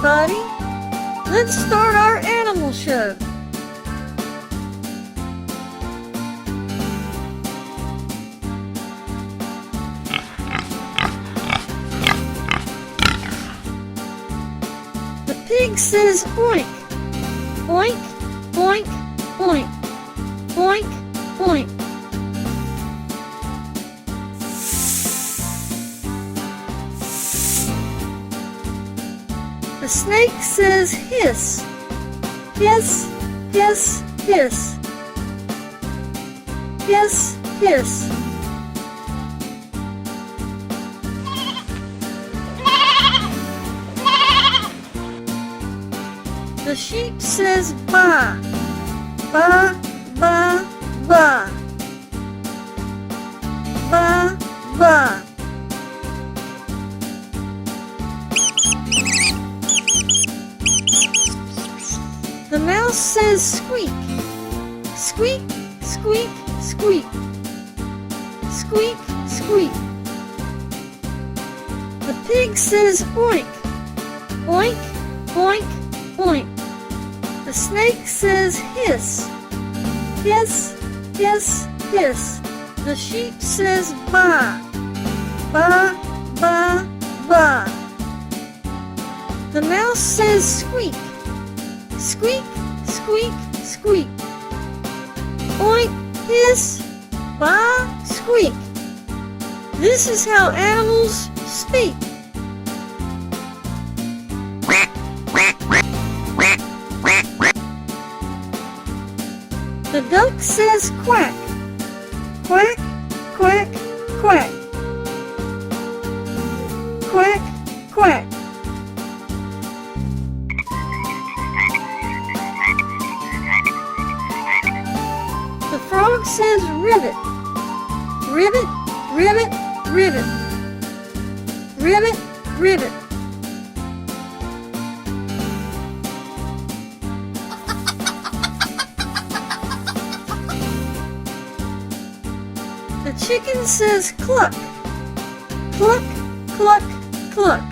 everybody. Let's start our animal show. The pig says oink, oink, oink, oink, oink, oink. The snake says hiss, hiss, hiss, hiss, hiss, hiss. The sheep says baa, baa, baa, baa, baa, baa. The mouse says squeak, squeak, squeak, squeak, squeak, squeak. The pig says oink, oink, oink, oink. The snake says hiss, hiss, hiss, hiss. The sheep says baa, baa, baa, baa. The mouse says squeak, squeak, squeak, squeak. Oink, hiss, baa, squeak. This is how animals speak. The duck says quack, quack, quack, quack, quack, quack. The frog says ribbit, ribbit, ribbit, ribbit, ribbit, ribbit. The chicken says cluck, cluck, cluck, cluck,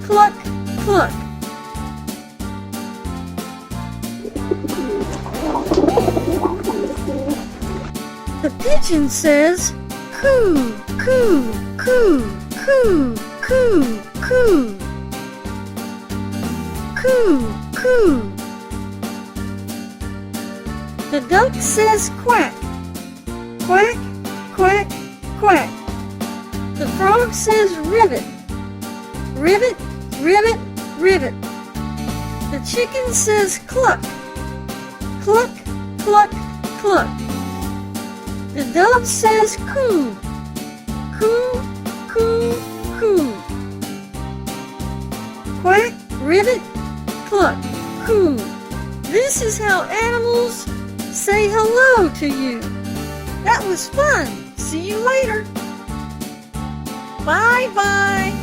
cluck, cluck. The pigeon says coo, coo, coo, coo, coo, coo, coo, coo. The duck says quack, quack, quack, quack. The frog says ribbit, ribbit, ribbit, ribbit. The chicken says cluck, cluck, cluck, cluck. The dove says coo, coo, coo, coo. Quack, ribbit, cluck, coo. This is how animals say hello to you. That was fun. See you later. Bye-bye.